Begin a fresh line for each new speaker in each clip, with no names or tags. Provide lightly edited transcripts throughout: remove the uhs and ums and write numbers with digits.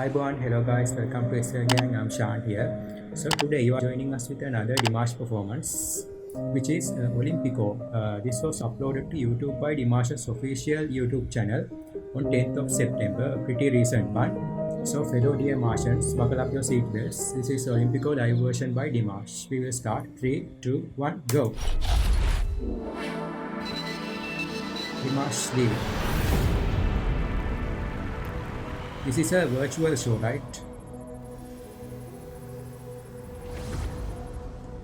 everyone, hello guys, welcome to SL Gang. I'm Shan here. So today you are joining us with another Dimash performance, which is Olympico. This was uploaded to YouTube by Dimash's official YouTube channel on 10th of September, a pretty recent one. So fellow dear Martians, buckle up your seatbelts. This is Olympico live version by Dimash. We will start 3, 2, 1, go. Dimash live. This is a virtual show, right?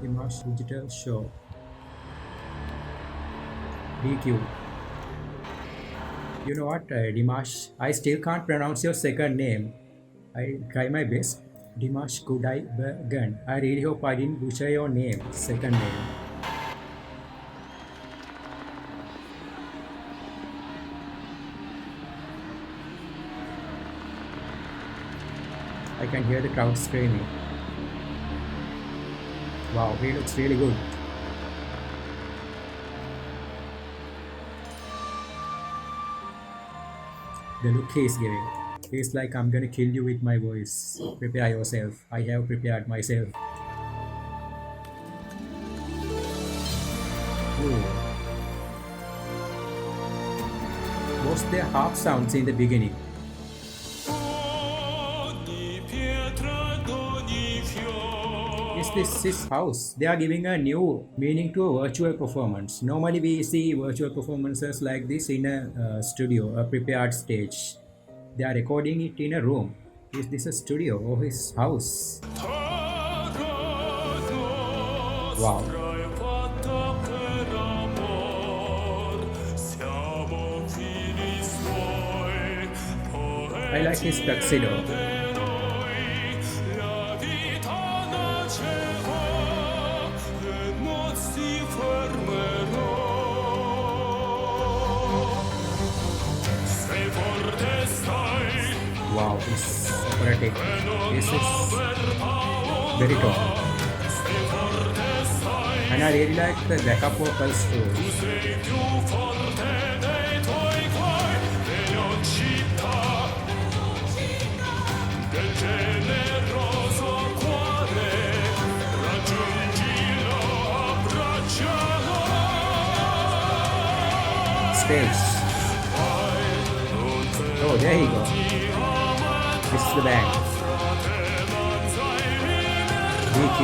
Dimash digital show. DQ. You know what, Dimash? I still can't pronounce your second name. I try my best. Dimash Kudai Bergen. I really hope I didn't butcher your name, second name. I can hear the crowd screaming. Wow, he looks really good. The look he is giving. He's like, I'm gonna kill you with my voice. Prepare yourself. I have prepared myself. Ooh. Was there harp sounds in the beginning? Is this his house? They are giving a new meaning to a virtual performance. Normally we see virtual performances like this in a studio, a prepared stage. They are recording it in a room. Is this a studio or his house? Wow. I like his tuxedo. Wow, it's operatic. This is very top. And I really like the backup vocals too. Stage. Oh, there you go. This is the band. DQ.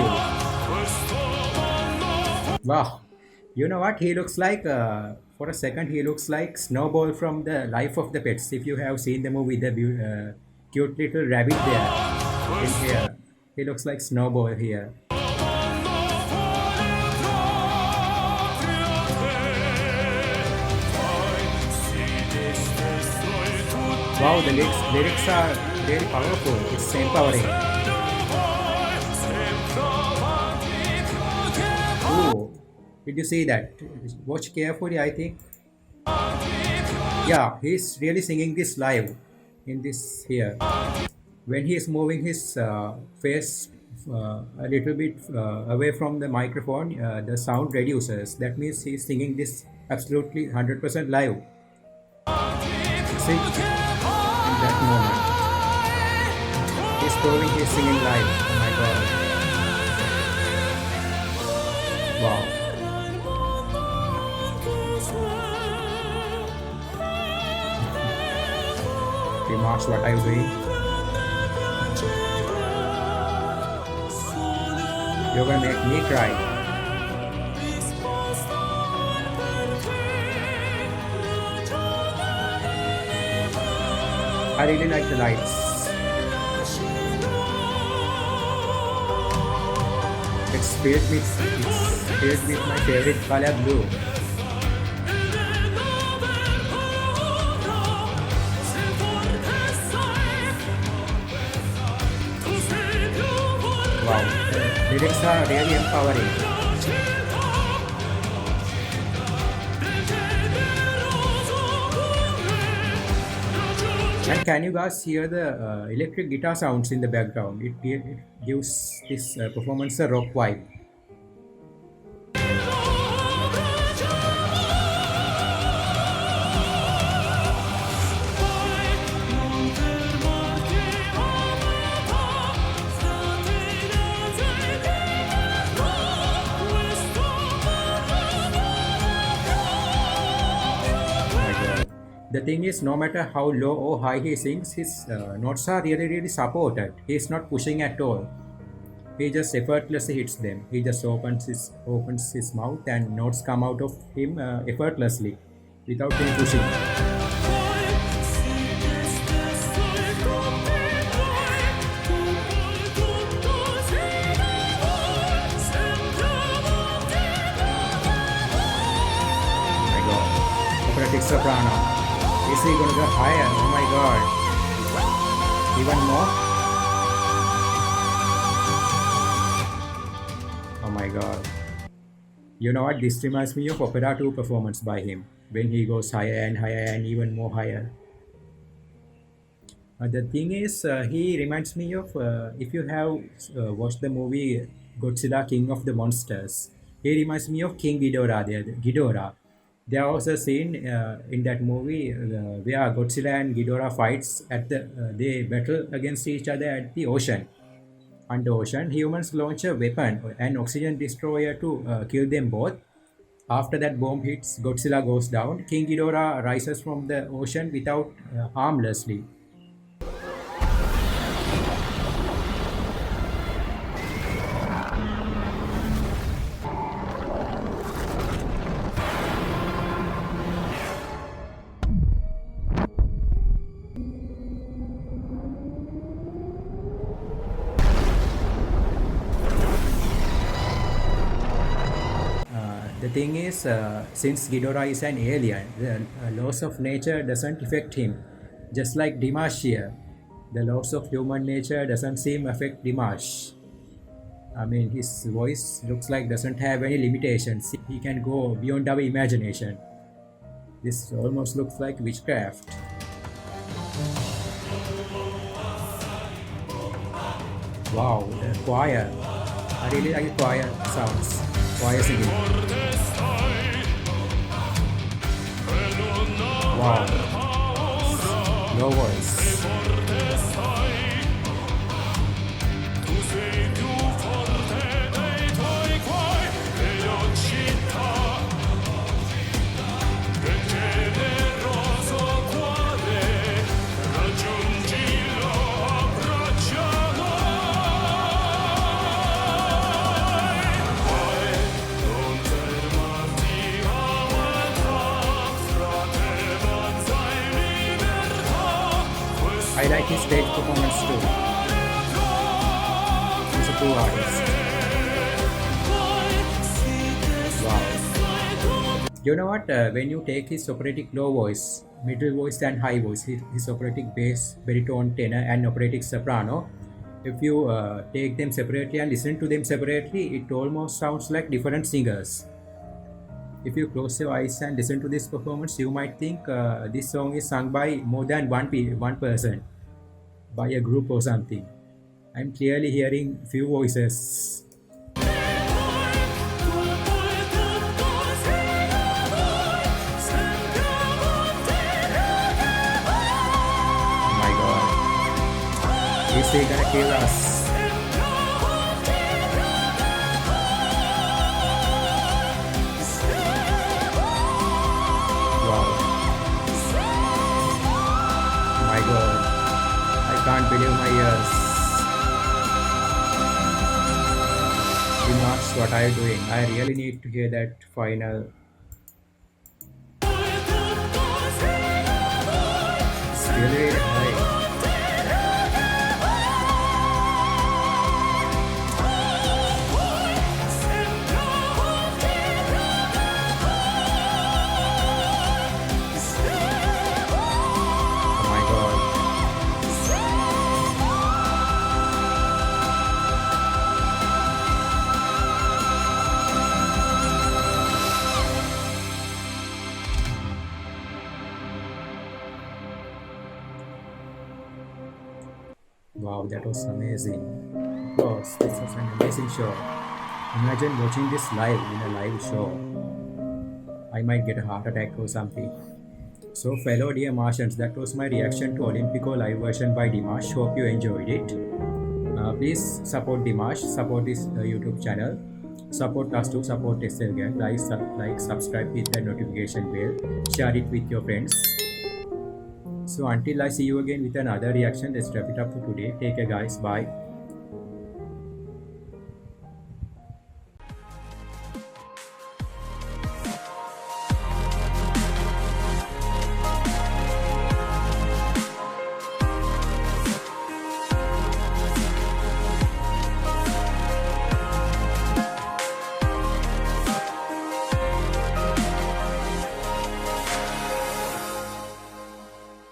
Wow. You know what? He looks like, for a second, he looks like Snowball from the Life of the Pets. If you have seen the movie, the cute little rabbit there in here. He looks like Snowball here. Wow, the lyrics are very powerful. It's empowering. Ooh, did you see that? Watch carefully, I think. Yeah, he's really singing this live in this here. When he is moving his face a little bit away from the microphone, the sound reduces. That means he's singing this absolutely 100% live. See? That moment. He's proving he's singing live. Oh my god. Wow. Dimash, what are you doing? You're gonna make me cry. I really like the lights. It's filled with my favorite color, blue. Wow, the lyrics are really empowering. And can you guys hear the electric guitar sounds in the background? It gives this performance a rock vibe. The thing is, no matter how low or high he sings, his notes are really supported. He's not pushing at all. He just effortlessly hits them. He just opens his mouth and notes come out of him effortlessly, without any pushing. Oh my god. Operatic soprano. Is he gonna go higher? Oh my god. Even more? Oh my god. You know what? This reminds me of Opera 2 performance by him, when he goes higher and higher and even more higher. The thing is, he reminds me of, if you have watched the movie Godzilla King of the Monsters, he reminds me of King Ghidorah. Ghidorah. There was a scene in that movie where Godzilla and Ghidorah fights they battle against each other at the ocean. Under ocean, humans launch a weapon, an oxygen destroyer, to kill them both. After that bomb hits, Godzilla goes down. King Ghidorah rises from the ocean without harmlessly. The thing is, since Ghidorah is an alien, the laws of nature doesn't affect him. Just like Dimash here, the laws of human nature doesn't seem affect Dimash. I mean, his voice looks like doesn't have any limitations. He can go beyond our imagination. This almost looks like witchcraft. Wow, the choir. I really like the choir sounds. Choir singing. Wow. No voice. I like his stage performance too. He's a cool artist. Wow. You know what? When you take his operatic low voice, middle voice and high voice, his operatic bass, baritone, tenor and operatic soprano, if you take them separately and listen to them separately, it almost sounds like different singers. If you close your eyes and listen to this performance, you might think this song is sung by more than one person, by a group or something. I'm clearly hearing few voices. Oh my god. Is he gonna kill us? My god, I can't believe my ears. Dimash, what are you doing? I really need to hear that final. It's really high. Oh my god. Wow, that was amazing. Of course, this was an amazing show. Imagine watching this live in a live show. I might get a heart attack or something. So, fellow dear Martians, that was my reaction to Olympico live version by Dimash. Hope you enjoyed it. Please support Dimash, support this YouTube channel, support us to support SL Gang. Like, subscribe, hit the notification bell, share it with your friends. So until I see you again with another reaction, let's wrap it up for today. Take care, guys. Bye.